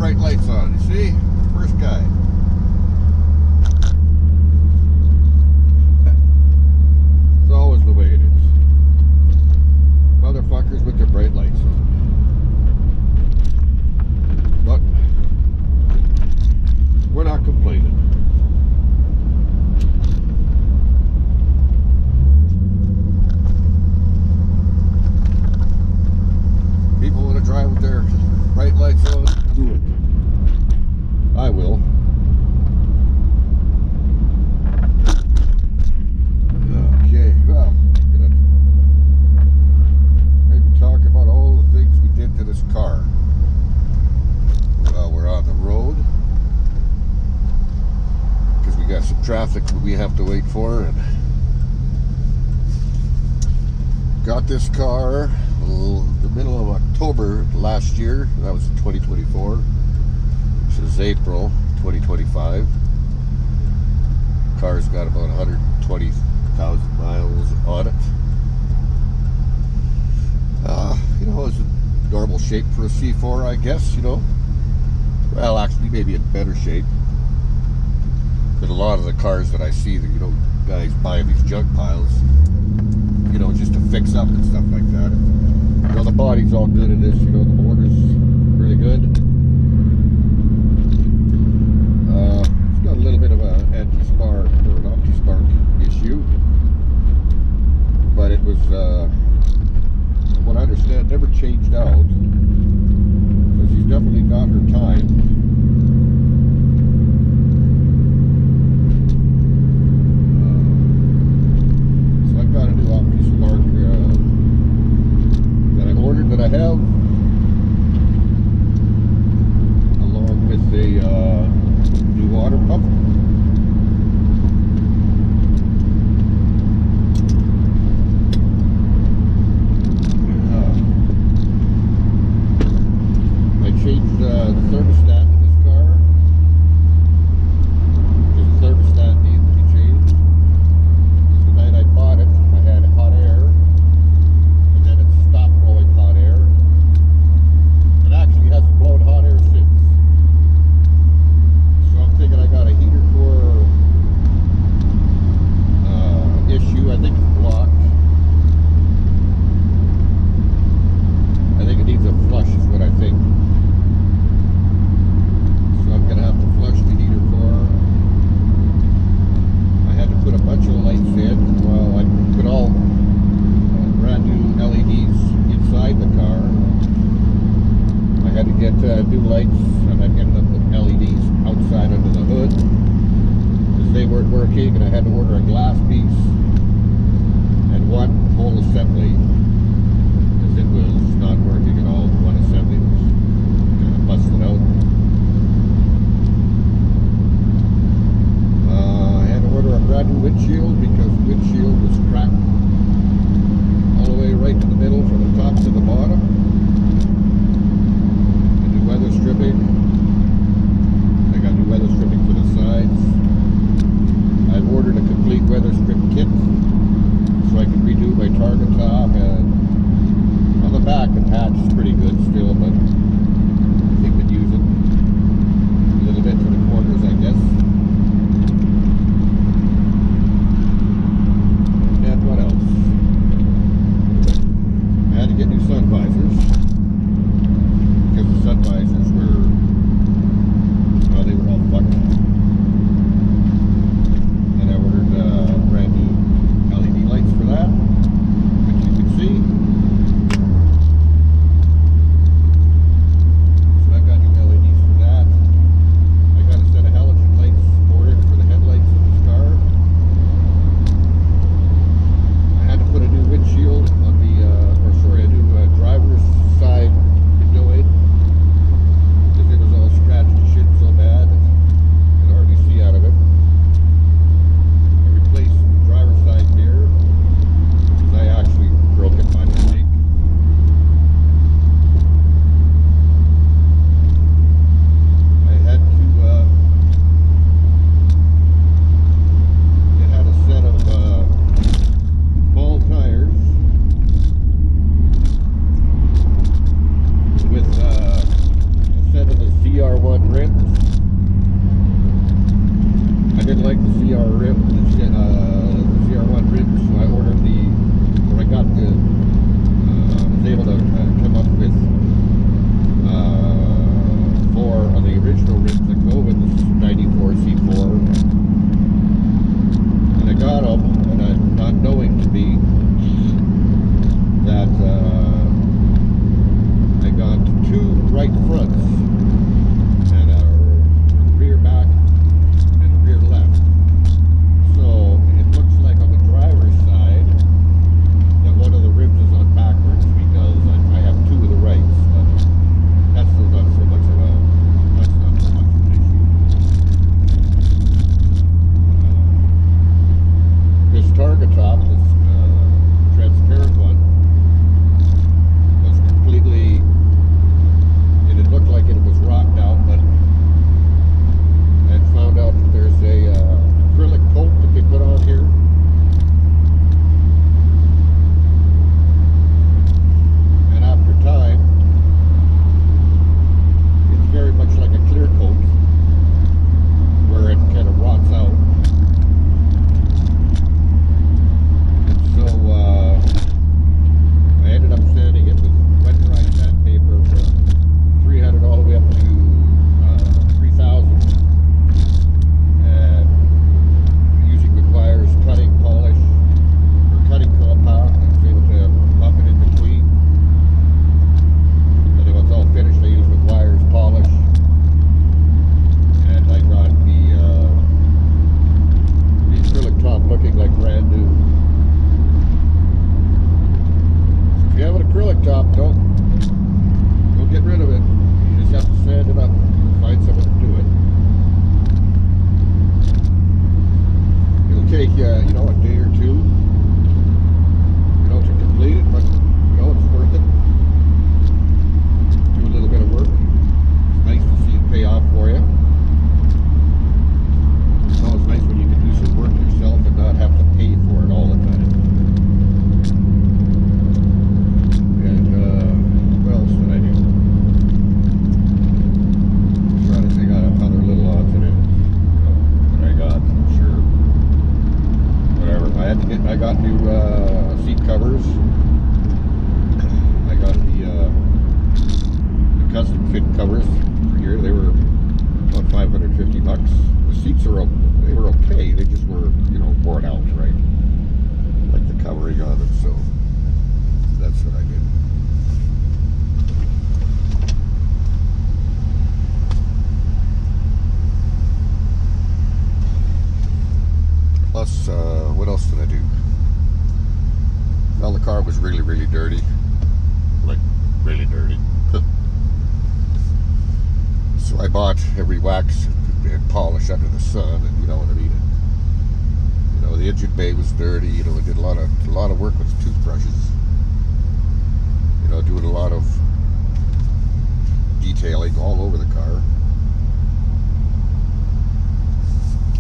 bright lights on. You see? First guy. It's always the way it is. Motherfuckers with their bright lights on. But we're not complaining. People want to drive with their bright lights on, do it. I will. Okay, well, I'm gonna maybe talk about all the things we did to this car while we're on the road, because we got some traffic that we have to wait for, and got this car the middle of October last year. That was 2024. This is April 2025. Car's got about 120,000 miles on it. You know, it's in normal shape for a C4, I guess, you know. Well, actually, maybe in better shape than a lot of the cars that I see that, you know, guys buying these junk piles, you know, just to fix up and stuff like that. You know, the body's all good in this, you know, the motor's really good. It's got a little bit of an anti-spark or an opti-spark issue, but it was, from what I understand, never changed out, so she's definitely got her time. So I've got a new opti-spark that I have, along with the new water pump. I changed the thermostat in this car, because the thermostat needs to be changed. Because the night I bought it, I had hot air, and then it stopped blowing hot air. It actually hasn't blown hot air since. So I'm thinking I got a heater core issue. I think it's blocked. I think it needs a flush is what I think. So I'm going to have to flush the heater core. I had to put a bunch of lights in. Well, I put all brand new LEDs inside the car. I had to get new lights, and I ended up with LEDs outside under the hood because they weren't working, and I had to order a glass piece and one whole assembly because it was not working at all. One assembly was kind of busted out. I had to order a brand new windshield because the windshield was cracked all the way right to the middle from the top to the bottom. Weather stripping. seats are they were okay. They just were, you know, worn out, right? Like the covering on them. So that's what I did. Plus, what else did I do? Well, the car was really, really dirty. Like, really dirty. So I bought every wax and polish under the sun, and you know what I mean. You know, the engine bay was dirty. You know, I did a lot of work with toothbrushes. You know, doing a lot of detailing all over the car.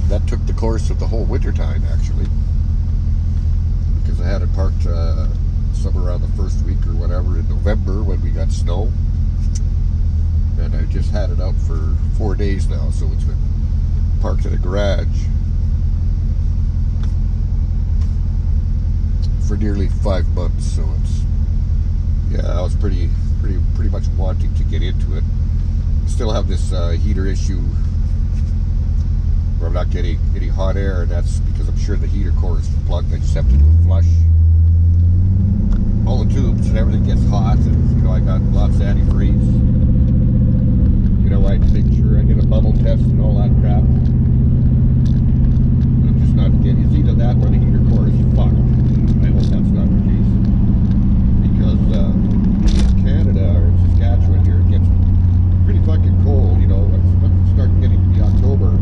That took the course of the whole winter time, actually, because I had it parked somewhere around the first week or whatever in November when we got snow, and I just had it out for 4 days now, so it's been parked in a garage for nearly 5 months. So it's, yeah, I was pretty much wanting to get into it. I still have this heater issue where I'm not getting any hot air, and that's because I'm sure the heater core is plugged. I just have to do a flush all the tubes and everything gets hot, and you know, I got lots of antifreeze. You know, I make sure I get a bubble test and all that crap. But I'm just not getting, it's either that or the heater core is fucked. I hope that's not the case, because in Canada or in Saskatchewan here, it gets pretty fucking cold. You know, when it starts getting to be October,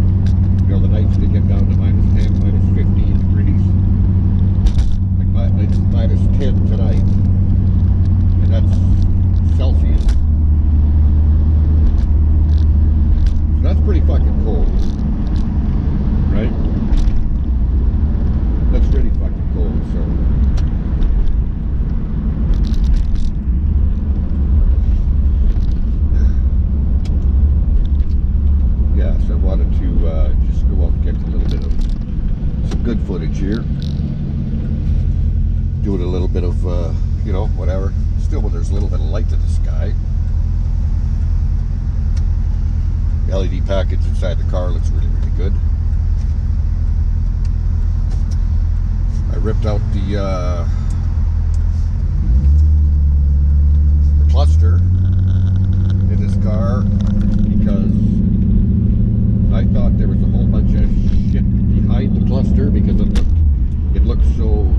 you know, the nights they get down to minus 10, minus 15 degrees. Like it's minus 10 tonight. And that's Celsius. So that's pretty fucking cold. Right? That's really fucking cold, so. Yeah, so I wanted to just go out and get a little bit of some good footage here. Doing a little bit of, you know, whatever. Still, when there's a little bit of light in the sky. The LED package inside the car looks really, really good. I ripped out the cluster in this car because I thought there was a whole bunch of shit behind the cluster because it looked so.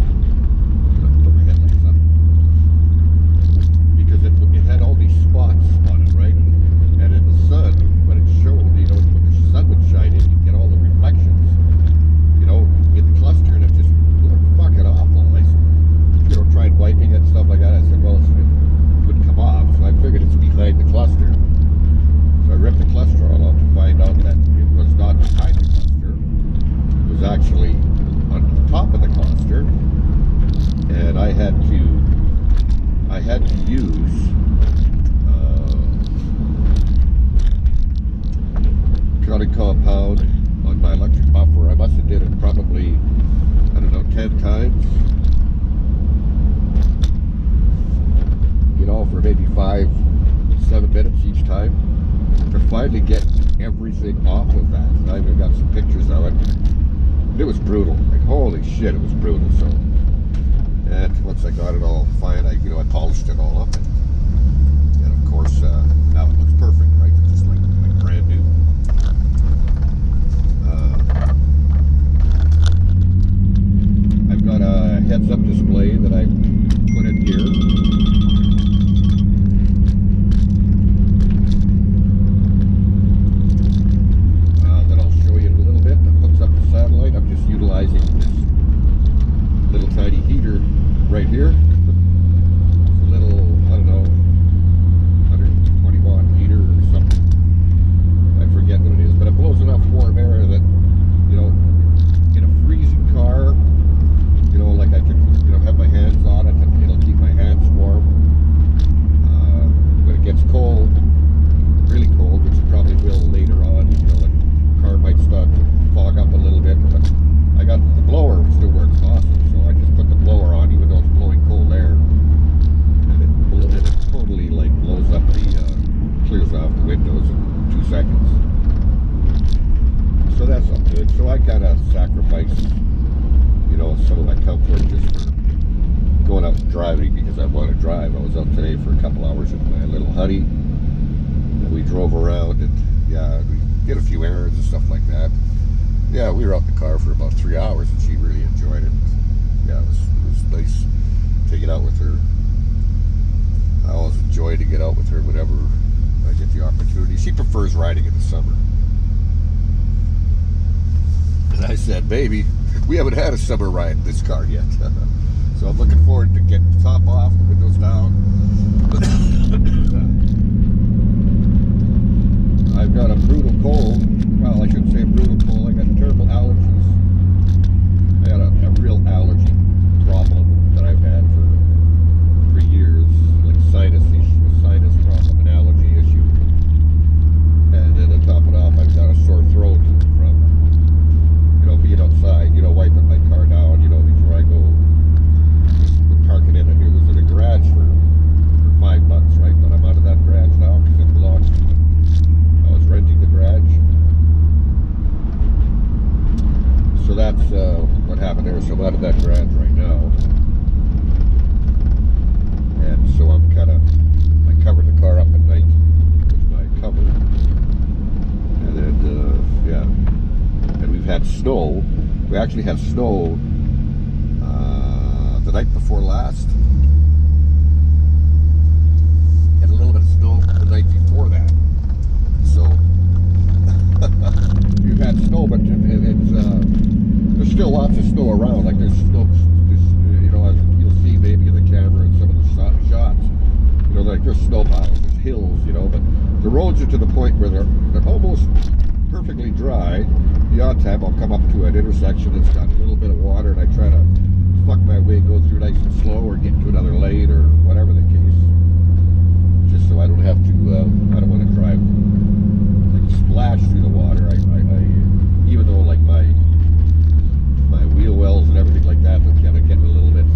Put my headlights up. Because it had all these spots on it, right? And in the sun, when it showed, you know, when the sun would shine in, you'd get all the reflections, you know, in the cluster, and it just looked fucking awful. I, you know, tried wiping it and stuff like that. I said, well, it wouldn't come off, so I figured it's behind the cluster. So I ripped the cluster all off to find out that it was not behind the cluster. It was actually on the top of the cluster, and I had to use cutting compound on my electric buffer. I must have did it probably, I don't know, 10 times. You know, for maybe 5-7 minutes each time, to finally get everything off of that. And I even got some pictures of it. It was brutal. Like, holy shit, it was brutal. So, and once I got it all fine, I polished it all up, and of course now it looks perfect, right? It's just like brand new. I've got a heads-up display that I put in here. Utilizing this little tiny heater right here. It's a little, I don't because I want to drive. I was out today for a couple hours with my little honey, and we drove around, and yeah, we did a few errands and stuff like that. Yeah, we were out in the car for about 3 hours, and she really enjoyed it. Yeah, it was nice to get out with her. I always enjoy to get out with her whenever I get the opportunity. She prefers riding in the summer. And I said, baby, we haven't had a summer ride in this car yet. So I'm looking forward to getting the top off, the windows down. I've got a brutal cold. Well, I shouldn't say a brutal cold. I got terrible allergies. I got a real allergy problem that I've had for years, like sinus problem, an allergy issue. And then to top it off, I've got a sore throat from, being outside, wiping my car down, before I go parking in. It was in a garage for 5 months, right? But I'm out of that garage now because it belongs to me. I was renting the garage. So that's what happened there. So I'm out of that garage right now. And so I covered the car up at night with my cover. And then, yeah. And we've had snow. We actually had snow the night before last. And a little bit of snow the night before that. So, we've had snow, but there's still lots of snow around. Like there's snow, as you'll see maybe in the camera and some of the shots. Like there's snow piles, there's hills, but the roads are to the point where they're almost perfectly dry. The odd time I'll come up to an intersection that's got a little bit of water, and I try to fuck my way, go through nice and slow, or get to another lane, or whatever the case. Just so I don't have to, I don't want to drive, like, splash through the water. I even though, like, my wheel wells and everything like that, they're kind of getting a little bit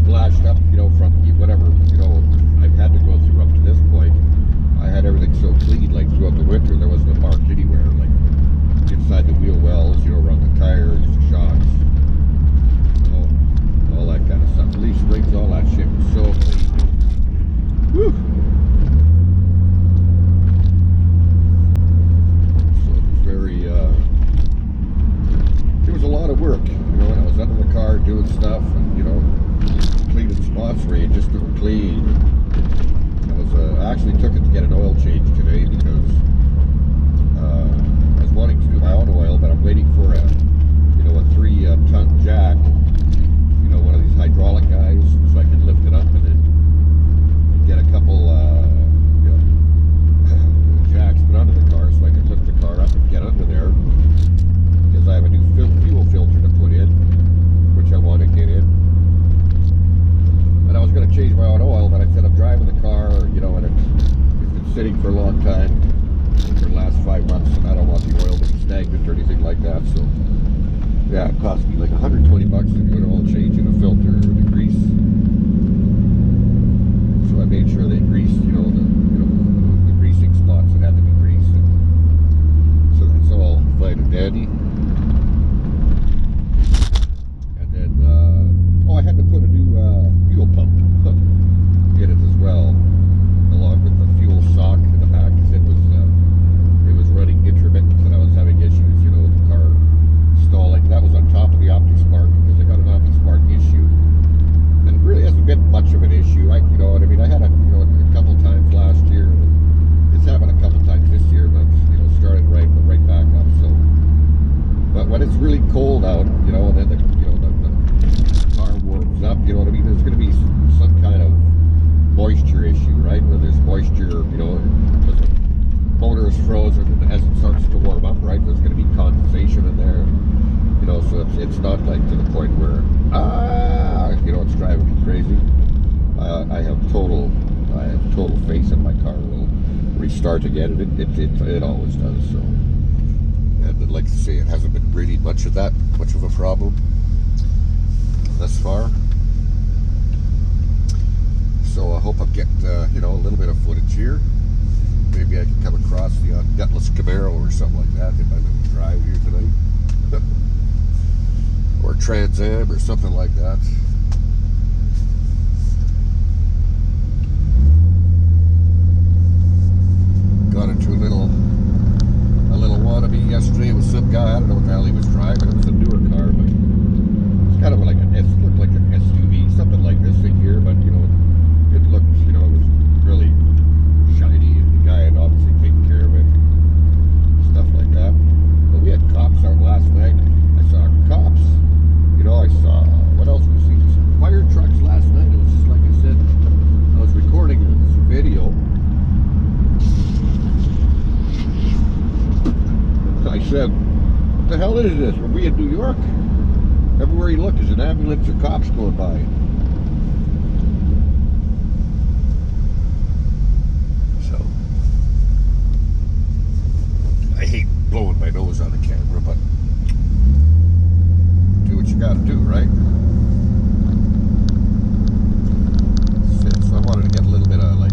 splashed up, from whatever, I've had to go through up to this point. I had everything so clean, like, throughout the winter, there wasn't a mark anywhere, like, inside the wheel wells, around the tires, the shocks, all that kind of stuff. Leaf springs, all that shit was so clean. Woo! So it was very, it was a lot of work, and I was under the car doing stuff, and, cleaning spots where you just don't clean. I actually took it to get an oil change today because I was wanting to do my own oil, but I'm waiting for a 3-ton jack, one of these hydraulic guys, so I can lift it up and then get a couple jacks put under the car so I can lift the car up and get under there, because I have a new fuel filter to put in, which I want to get in. And I was going to change my own oil, but I said I'm driving the car, and it's been sitting for a long time, for the last 5 months, and I don't want the oil to be stagnant or anything like that. So, yeah, it cost me like $120 to do an oil change and a filter and the grease. So I made sure they greased, the greasing spots that had to be greased. And so that's all fine and dandy. I had to put a new fuel pump in it as well, along with the fuel sock in the back, because it was running intermittent, and I was having issues, with the car stalling. That was on top of the OptiSpark, because I got an OptiSpark issue, and it really hasn't been much of an issue. I had a couple times last year, and it's happened a couple times this year, but started right back up. So, but when it's really cold out, and then the car warms up, there's going to be some kind of moisture issue, right? Where there's moisture, because the motor is frozen, and as it starts to warm up, right, there's going to be condensation in there, so it's not like to the point where, it's driving me crazy. I have total faith in my car will restart again, and it always does. So, and I'd like to say it hasn't been really much of a problem thus far. So I hope I'm getting, a little bit of footage here. Maybe I can come across the gutless Camaro or something like that if I'm going to drive here tonight. Or Trans Am or something like that. What is this? Were we in New York? Everywhere you look, there's an ambulance or cops going by. So, I hate blowing my nose on the camera, but do what you gotta do, right? So I wanted to get a little bit of, like,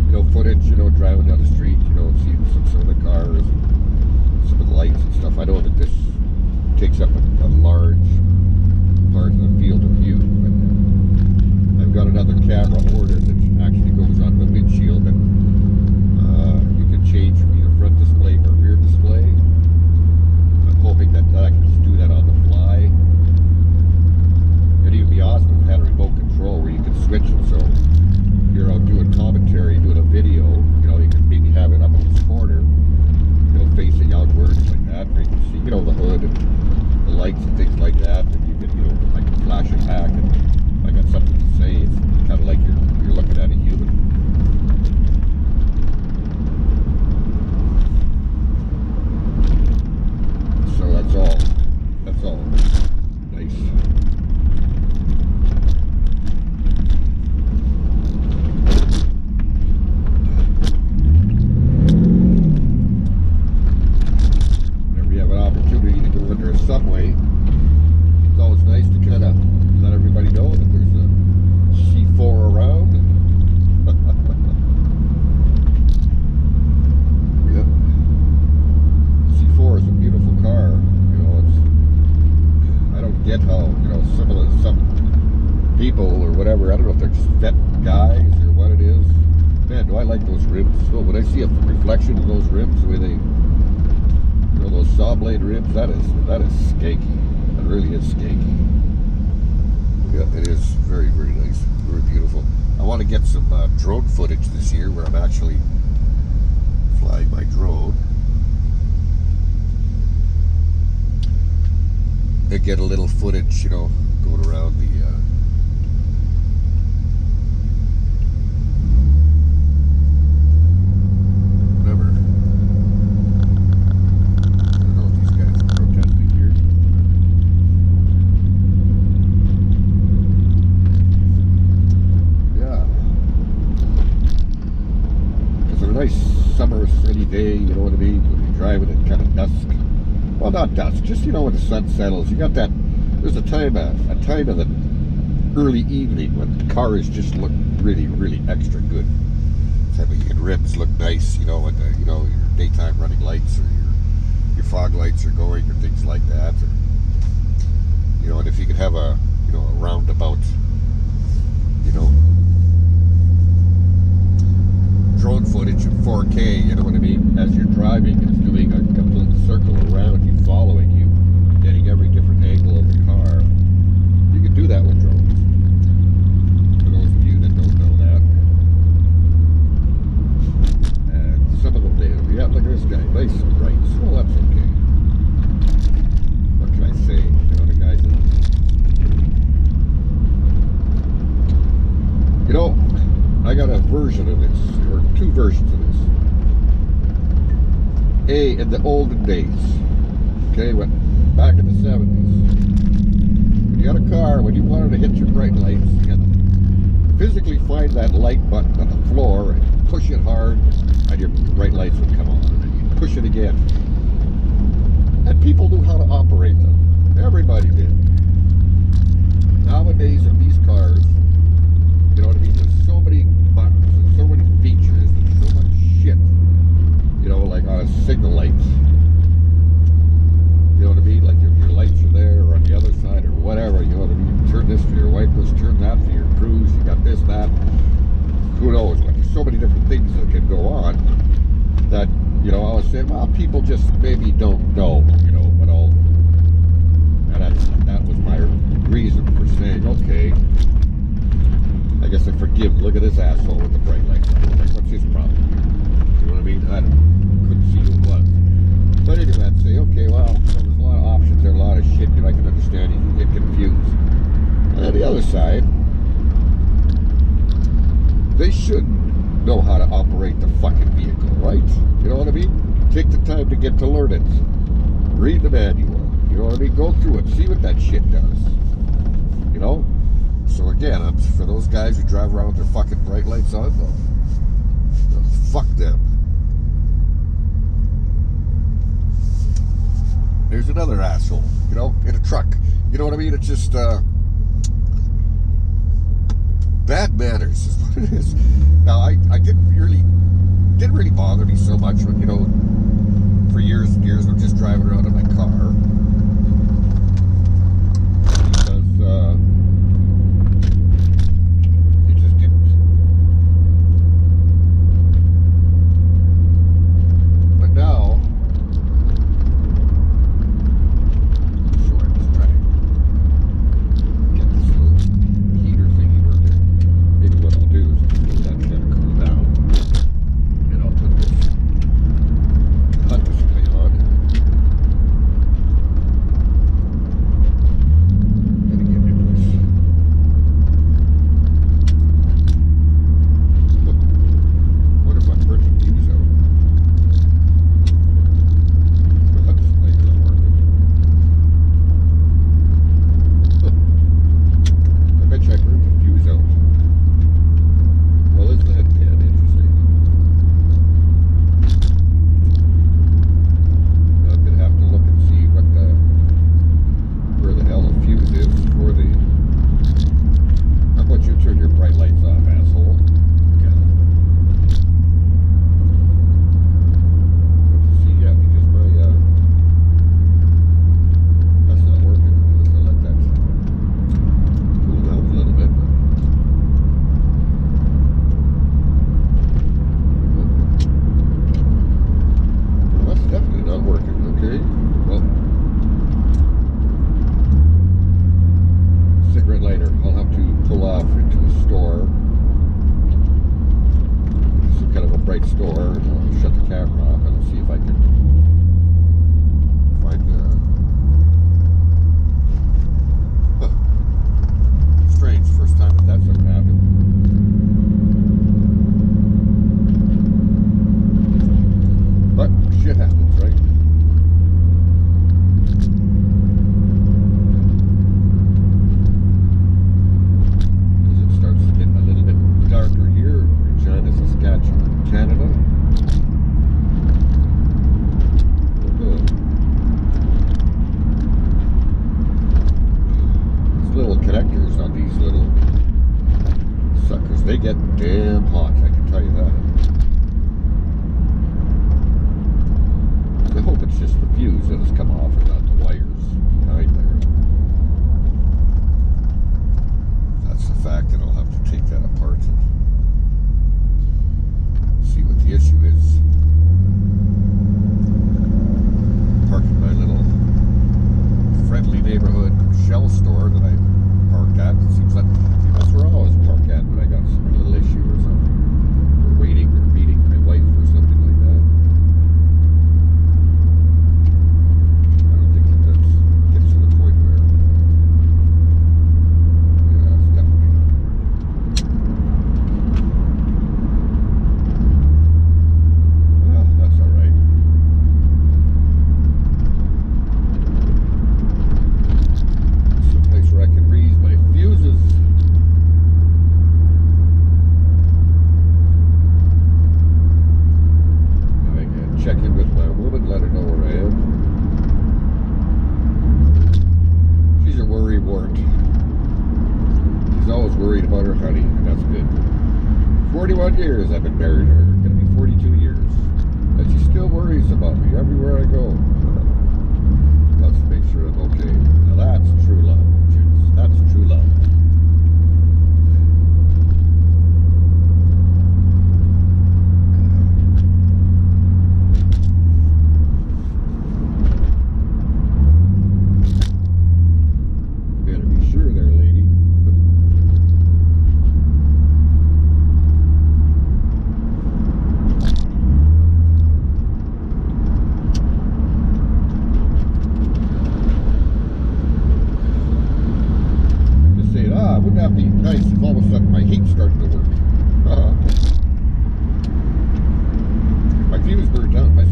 you know, footage, you know, driving down the street, you know, seeing some of the cars, some of the lights and stuff. I know that this takes up a large part of the field of view, but I've got another camera ordered that actually goes on the windshield, and you can change from either front display or rear display. I'm hoping that I can just do that on the fly. It'd even be awesome if it had a remote control where you could switch it, so you're out doing commentary, doing a video, you know, you could maybe have it up in this corner, you know, facing outwards like that, where you can see, you know, the hood and the lights and things like that, and you can, you know, I can flash it back, and if I got something to say, it's kind of like you're looking at a human. So that's all nice. Subway, it's always nice to kind of let everybody know that there's a C4 around. Yep. C4 is a beautiful car. You know, I don't get how, you know, some people or whatever, I don't know if they're just Vette guys or what it is. Man, do I like those rims. So when I see a reflection of those rims, the way they, you know, those saw blade ribs, that is skanky. That really is skanky. Yeah, it is very, very nice. Very beautiful. I want to get some drone footage this year where I'm actually flying my drone and get a little footage, you know, going around the nice summer sunny day, you know what I mean, when you're driving at kind of dusk. Well, not dusk, just, you know, when the sun settles. You got that, there's a time of the early evening when the cars just look really, really extra good. So your rims look nice, you know, and you know, your daytime running lights or your fog lights are going or things like that. Or, you know, and if you could have a, you know, a roundabout, you know, drone footage in 4K, you know what I mean, as you're driving, it's doing a complete circle around you, following you, getting every different angle of the car. You can do that with drones. For those of you that don't know that. And some of them do. Yeah, look at this guy, nice and bright. Well, that's okay. What can I say? You know, the guys that, you know, I got a version of this, or two versions of this. In the olden days, okay, back in the 70s, when you got a car, when you wanted to hit your bright lights, you had to physically find that light button on the floor and push it hard, and your bright lights would come on, and then you push it again. And people knew how to operate them. Everybody did. Nowadays, in these cars, you know what I mean? There's so many buttons and so many features and so much shit. You know, like on a signal lights. You know what I mean? Like your lights are there or on the other side or whatever. You know what I mean? You turn this for your wipers, turn that for your cruise. You got this, that. Who knows? Like there's so many different things that can go on that, you know, I was saying, well, people just maybe don't know, you know, what all. And that was my reason for saying, okay, I guess I forgive. Look at this asshole with the bright lights. Like, what's his problem here? You know what I mean? I couldn't see who it was. But anyway, I'd say, okay, well, there's a lot of options there, a lot of shit that I can understand. You can get confused. And on the other side, they should know how to operate the fucking vehicle, right? You know what I mean? Take the time to get to learn it. Read the manual. You know what I mean? Go through it. See what that shit does. You know? So again, for those guys who drive around with their fucking bright lights on, fuck them. There's another asshole, you know, in a truck. You know what I mean? It's just bad manners is what it is. Now, I didn't really bother me so much when, you know, for years and years I'm just driving around in my car. Because it just didn't. But now, sure, I'm just trying to get this little heater thingy working. Maybe what I'll do is just let that kind of cool down. And I'll put this hot display on. Gotta get into this. What if I burn the fuse out? The hot display isn't working. I bet you I burned the fuse out. Well, isn't that damn interesting? Now I'm gonna have to look and see where the hell the fuse is for the. How about you turn your bright lights off, asshole? Okay. See, yeah, because that's not working. Unless I let that cool down a little bit. Well, that's definitely not working. Okay. Well, cigarette lighter. I'll have to pull off into a store. Some kind of a bright store. And I'll shut the camera off and see if I can find strange. First time that's ever happened. But shit happens, right? As it starts to get a little bit darker here in Regina, Saskatchewan, Canada. These little connectors on these little suckers, they get damn hot, I can tell you that. I hope it's just the fuse that has come off and not the wires behind there. That's the fact that I'll have to take that apart and see what the issue is. Parked in my little friendly neighborhood Shell store that I parked at. It seems like that's where I always park at when I got some little issue or something. Or waiting or meeting my wife or something like that. I don't think it gets to the point where, yeah, it's definitely not working. Well, that's alright. Someplace where I can reuse my fuses. I can check in with my woman, let her know where I am. She's a worry wart. She's always worried about her honey, and that's good. 41 years I've been married to her. Gonna be 42 years. And she still worries about me everywhere I go. Wants to make sure I'm okay. Now that's true love, kids. That's true love. Better be sure there, lady. Just saying, wouldn't that be nice if all of a sudden my heat started to work? My fuse burned out, my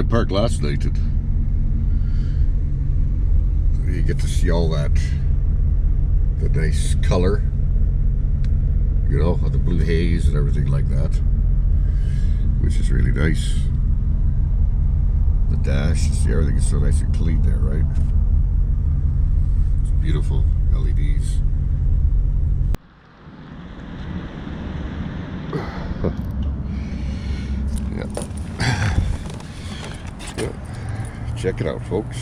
park last night, and you get to see all that, the nice color, you know, of the blue haze and everything like that, which is really nice. The dash, you see everything is so nice and clean there, right? It's beautiful LEDs. Yeah. Check it out, folks.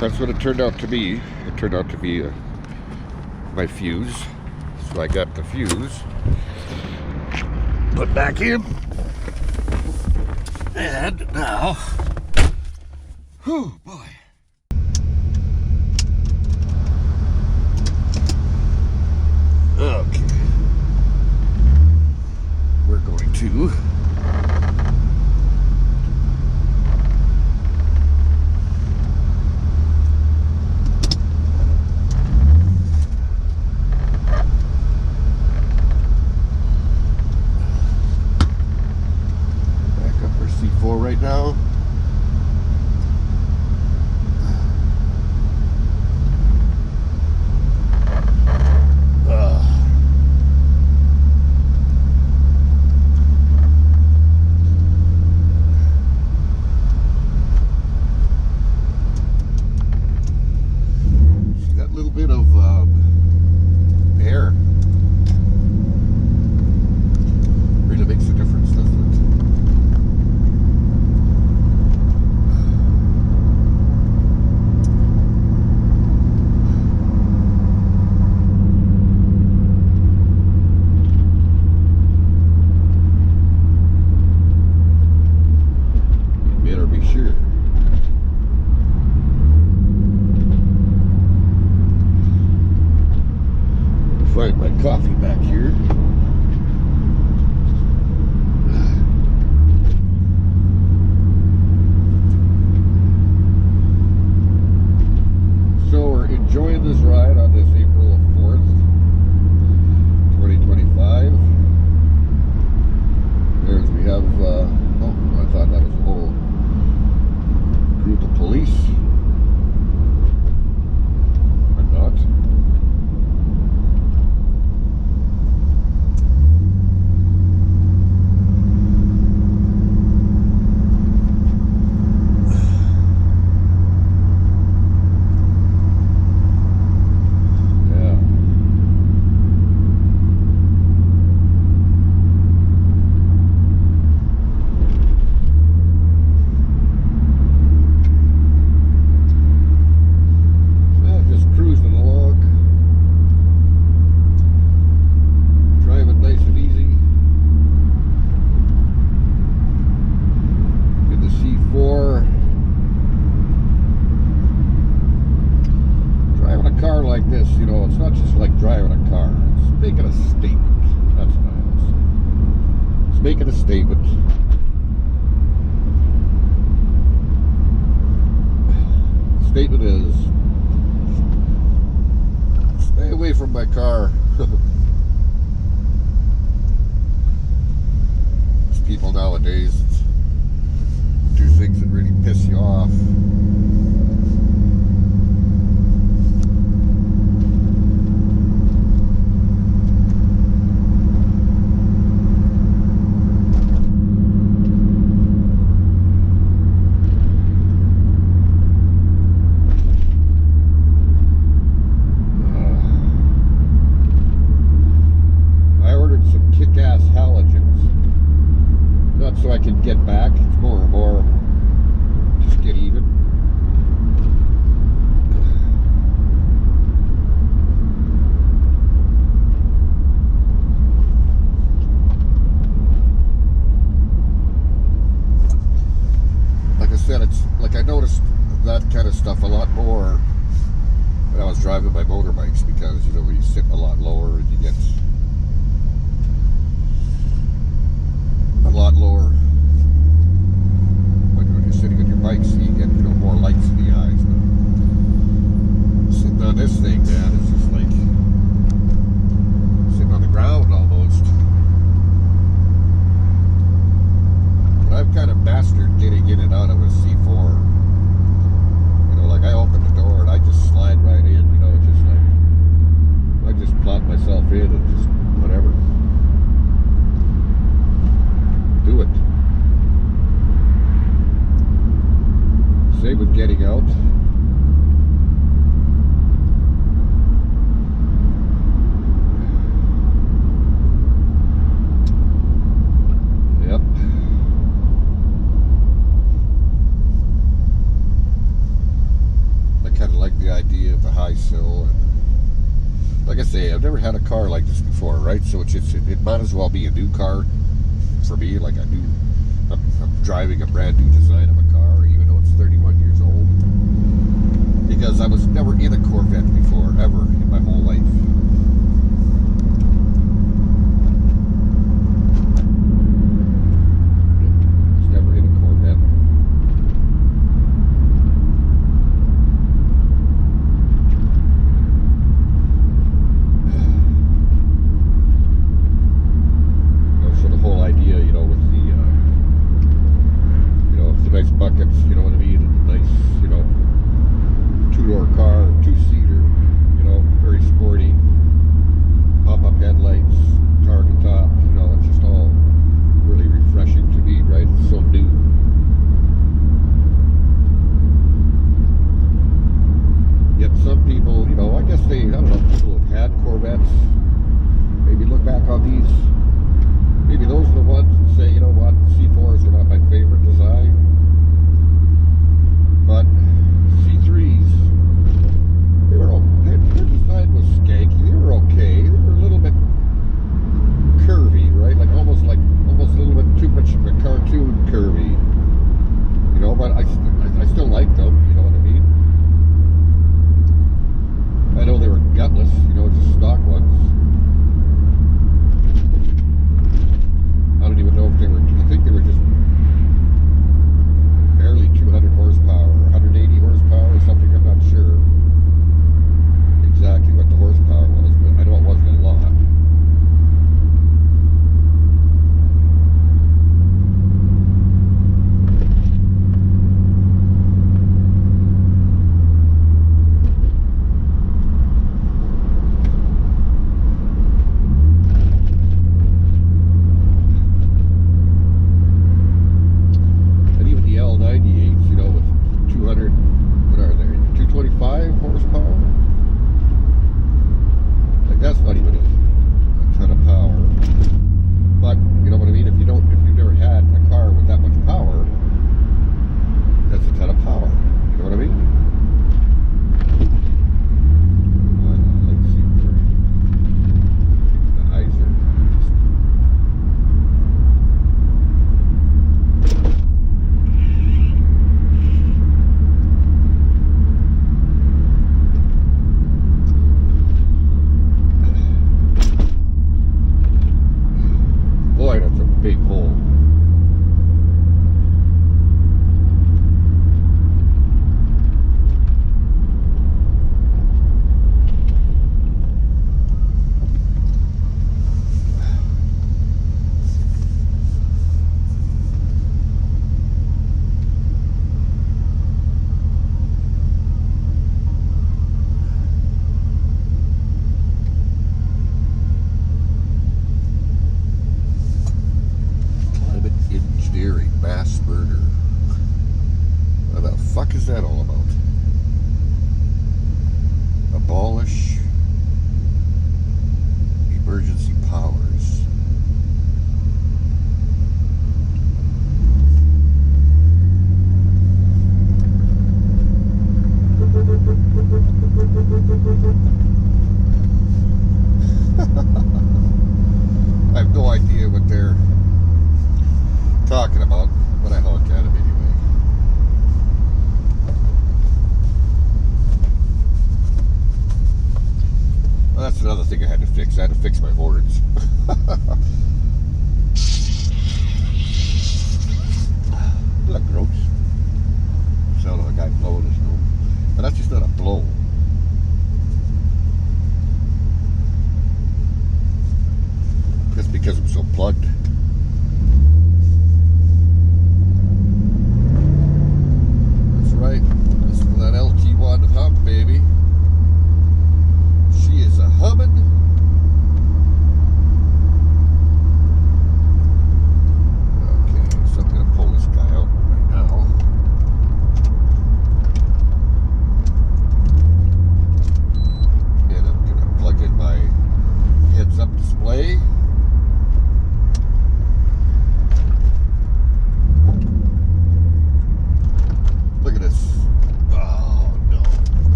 That's what it turned out to be. It turned out to be my fuse. So I got the fuse put back in. And now, whew, boy. Okay. We're going to right now. See that little bit of air really makes a difference, doesn't it? Find my coffee back here. So we're enjoying this ride on this April 4th, 2025. There's we have, oh, I thought that was a whole group of police. But not. Like this, you know, it's not just like driving a car, it's making a statement. That's what it is. It's making a statement. The statement is, stay away from my car. There's people nowadays that do things that really piss you off. Kick-ass halogens. Not so I can get back. It's more and more just get even. Like I said, it's like I noticed that kind of stuff a lot more when I was driving my motorbikes, because you know, when you sit a lot lower and you get a lot lower when you're sitting on your bike, so you get, you know, more lights in the eyes. But sitting on this thing, man, it's just like sitting on the ground almost. right? So it might as well be a new car for me. Like I'm driving a brand new design of a car, even though it's 31 years old. Because I was never in a Corvette before, ever in my whole life.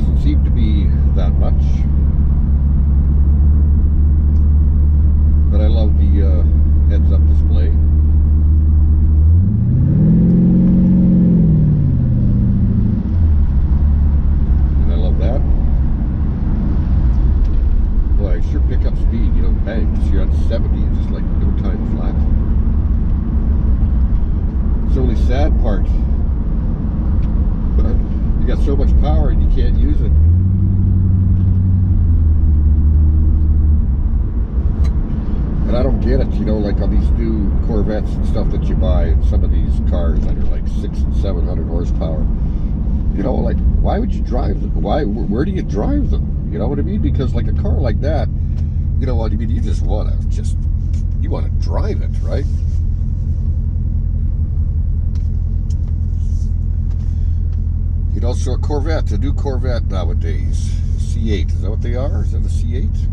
doesn't seem to be that much. But I love the heads-up display. And I love that. Boy, I sure pick up speed, you know, bang, because you're at 70, it's just like no time flat. It's the only sad part. But you got so much power and you can't use it. And I don't get it, you know, like on these new Corvettes and stuff that you buy, and some of these cars that are like 600 and 700 horsepower. You know, like, why would you drive them? Where do you drive them? You know what I mean? Because like a car like that, you know what I mean? You just want to drive it, right? You know, so a Corvette, a new Corvette nowadays, C8, is that what they are? Is that a C8?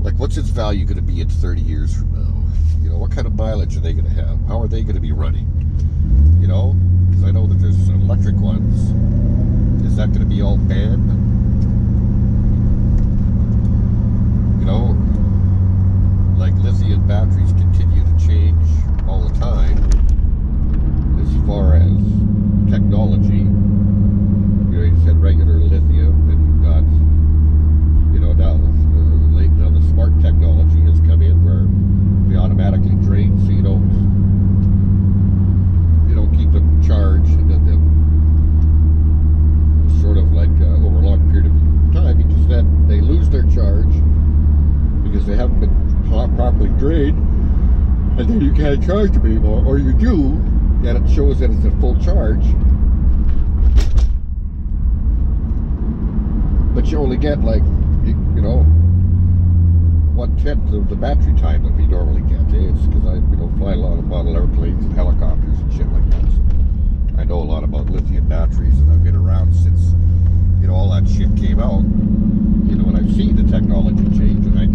Like, what's its value going to be in 30 years from now? You know, what kind of mileage are they going to have? How are they going to be running? You know, because I know that there's electric ones. Is that going to be all banned? You know, like lithium batteries continue to change all the time as far as technology. You know, you said regular lithium, and you've got, you know, now the smart technology has come in where they automatically drain, so you don't keep them charged, and then they'll sort of like over a long period of time, because then they lose their charge because they haven't been properly drained, and then you can't charge them anymore, or you do, and it shows that it's a full charge, but you only get like, you know, 1/10 of the battery time that we normally get. It's because I, you know, fly a lot of model airplanes and helicopters and shit like that. So I know a lot about lithium batteries, and I've been around since, you know, all that shit came out. You know, and I've seen the technology change, and I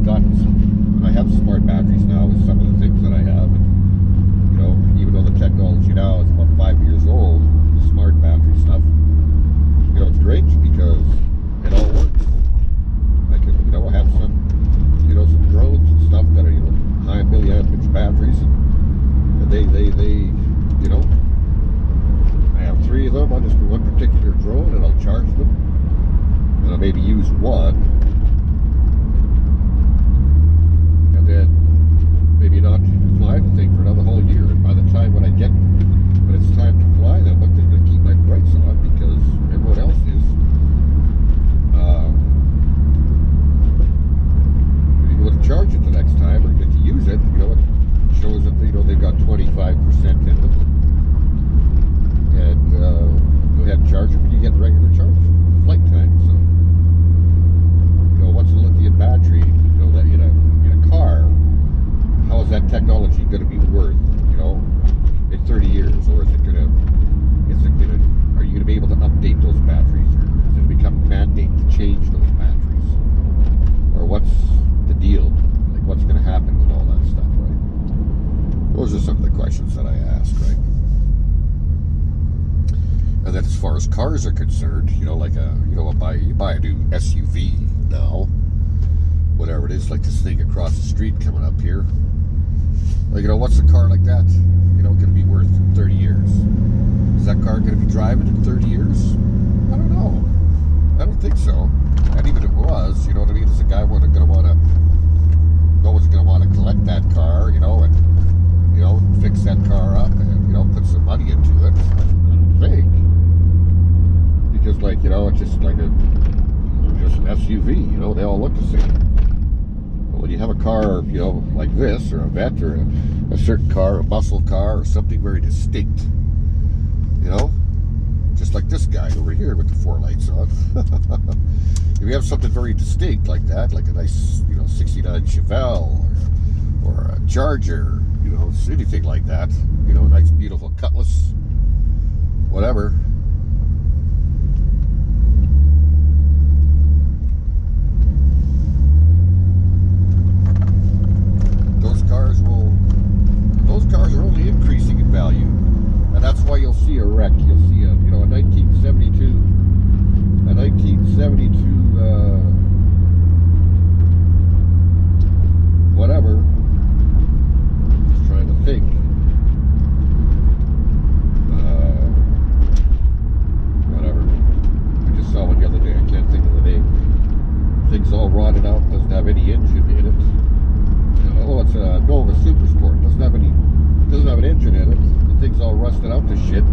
have smart batteries now with some of the things that I have. And, you know, even though the technology now is about 5 years old, the smart battery stuff, you know, it's great because it all works. I can, you know, have some, you know, some drones and stuff that are, you know, high milliamp batteries, and they, you know, I have 3 of them on just one particular drone, and I'll charge them, and I'll maybe use one, and then maybe not fly the thing for another whole year, and by the time when it's time to fly them, I'm going to keep my brights on because everyone else is. To charge it the next time or get to use it, you know, it shows that, you know, they've got 25% in it, and go ahead and charge it when you get regular charge flight time. So, you know, what's a lithium battery, you know, that in a car, how is that technology going to be worth, you know, in 30 years, or are you going to be able to update those batteries, or is it going to become mandate to change those batteries, or what's the deal? Like, what's going to happen with all that stuff, right? Those are some of the questions that I ask, right? And then as far as cars are concerned, you know, like you buy a new SUV now, whatever it is, like this thing across the street coming up here. Like, you know, what's a car like that, you know, going to be worth in 30 years? Is that car going to be driving in 30 years? I don't know. I don't think so. And even if it was, you know what I mean, is a guy no one's going to want to collect that car, you know, and, you know, fix that car up and, you know, put some money into it. I don't think. Because, like, you know, it's just like just an SUV, you know, they all look the same. But when you have a car, you know, like this, or a Vette, or a certain car, a muscle car, or something very distinct, you know, just like this guy over here with the 4 lights on. If you have something very distinct like that, like a nice, you know, 69 Chevelle, or a Charger, you know, anything like that, you know, a nice beautiful Cutlass, whatever. Those cars are only increasing in value, and that's why you'll see a wreck. You'll see a 1972 rotted out, doesn't have any engine in it. Oh, it's a Nova Super Sport. Doesn't have an engine in it. The thing's all rusted out to shit.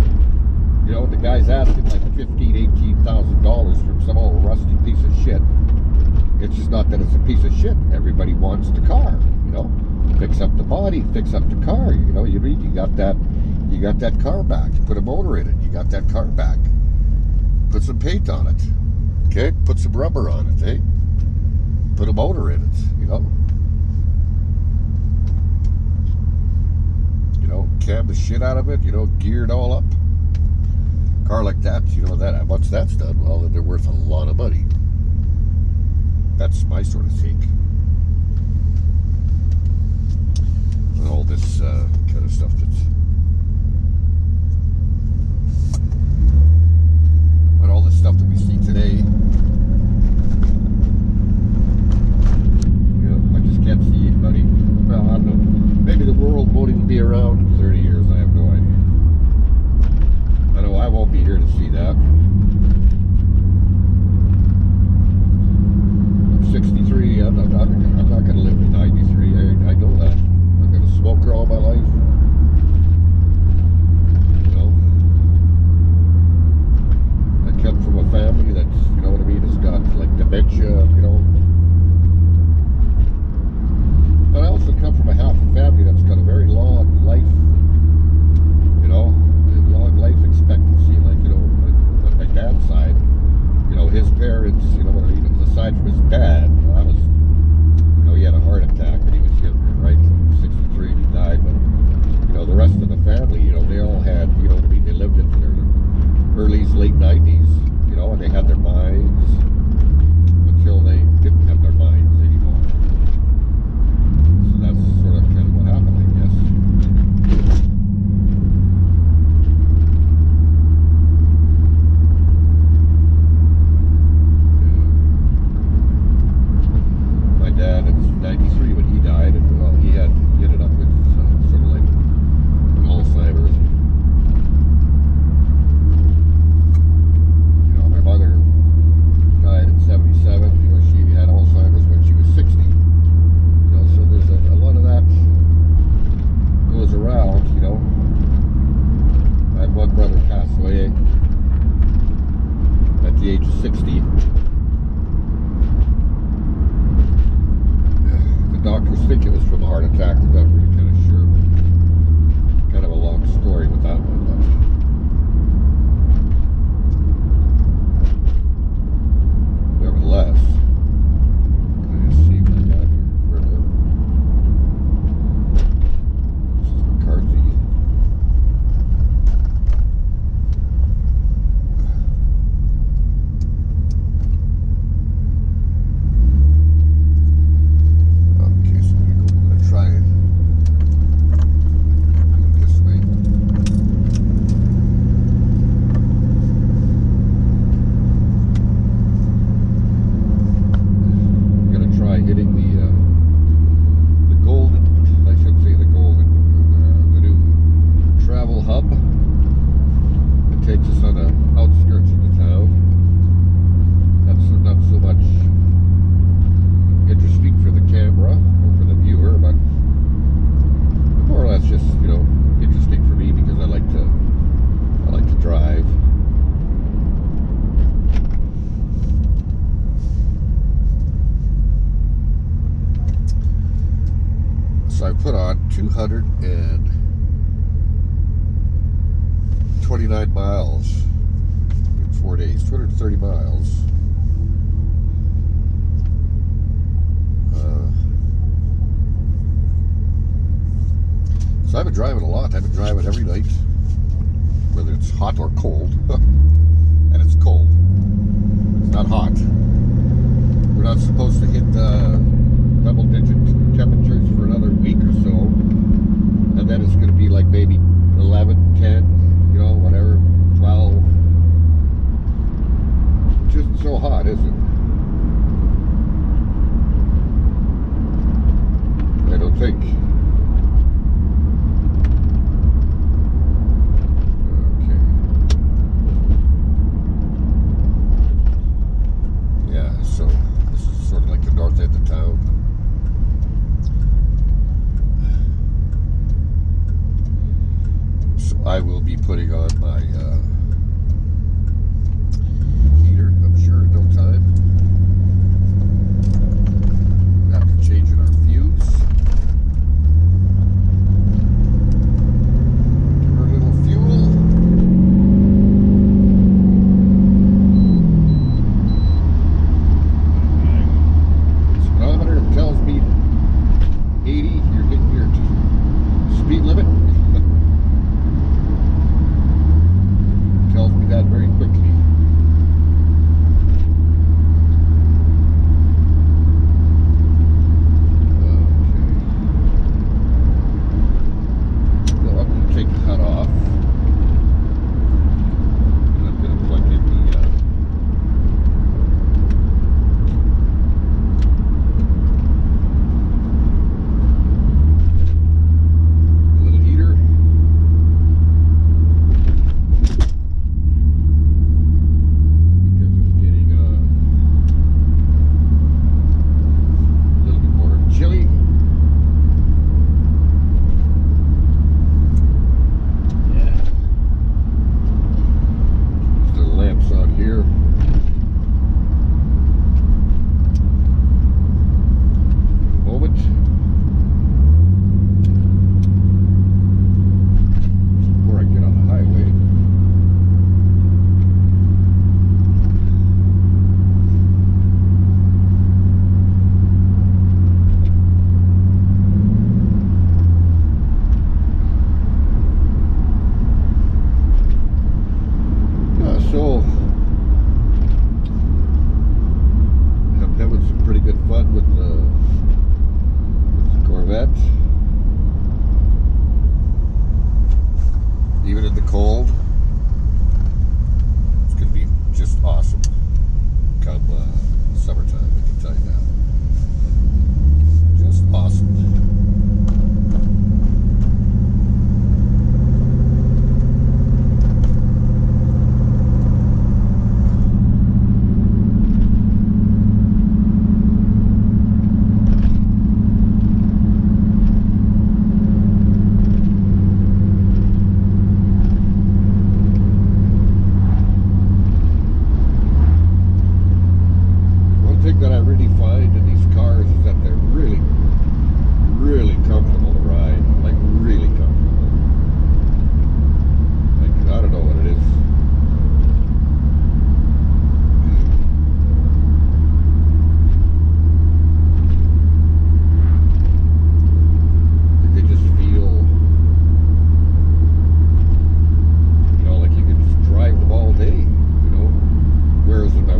You know, the guy's asking like $15,000-$18,000 for some old rusty piece of shit. It's just not that it's a piece of shit. Everybody wants the car, you know. Fix up the body, fix up the car. You know, you got that car back. Put a motor in it. You got that car back. Put some paint on it. Okay, put some rubber on it, eh? Put a motor in it, you know. You know, cab the shit out of it, you know, gear it all up. Car like that, you know, that once that's done, well, then they're worth a lot of money. That's my sort of take. And all this kind of stuff and all the stuff that we see today. You know, I just can't see anybody. Well, I don't know. Maybe the world won't even be around in 30 years. I have no idea. I know I won't be here to see that. I'm 63. I'm not going to live to 93. I know that. I'm going to smoke all my life. You know, I come from a family that's, you know what I mean, has got like dementia, you know. But I also come from a family that's got a very long life, you know, long life expectancy. Like, you know, on my dad's side, you know, his parents, you know what I mean, aside from his dad, I was, you know, he had a heart attack when he was younger, right? 63, he died, but, you know, the rest of the family, you know, they all had, you know what I mean, they lived into their early, late 90s, you know, and they had their minds until they didn't have their minds anymore. So that's sort of kind of what happened, I guess. My dad, it was 93 when he died, and well, he ended up with sort of like Alzheimer's. You know, my mother died at 77. You know, she had Alzheimer's when she was 60. You know, so there's a lot of that goes around. You know, I had one brother pass away at the age of 60. Doctors think it was from a heart attack. I'm not really kind of sure. Kind of a long story with that one, but nevertheless, I just see my dad here. This is McCarthy. So I put on 229 miles in 4 days, 230 miles. So I've been driving a lot. I've been driving every night, whether it's hot or cold. And it's cold. It's not hot. We're not supposed to hit double-digit temperatures for another week or so, and then it's going to be like maybe 11, 10, you know, whatever, 12. It's just so hot, isn't it? I don't think. Okay. Yeah, so this is sort of like the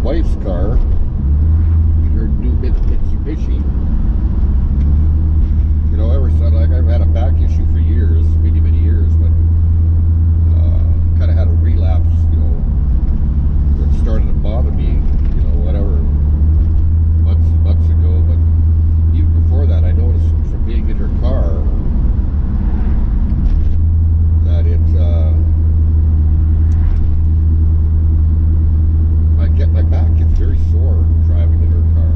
wife's car, in her new Mitsubishi. You know, ever since I've had a back issue for years, many, many years, but kind of had a relapse, you know, it started to bother me, you know, whatever, months ago. But even before that, I noticed from being in her car that my back gets very sore driving in her car.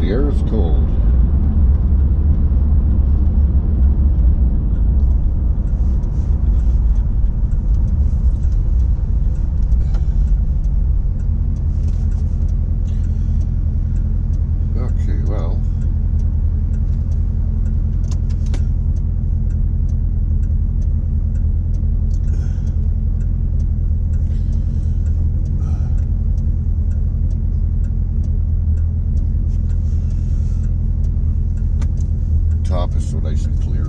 The air is cold. Okay, well. Top is so nice and clear.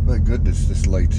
My goodness, this light.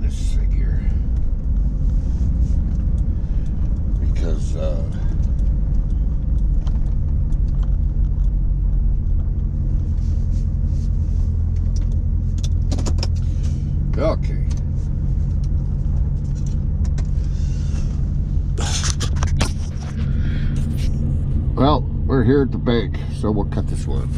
this thing here. Because, okay. Well, we're here at the bank, so we'll cut this one.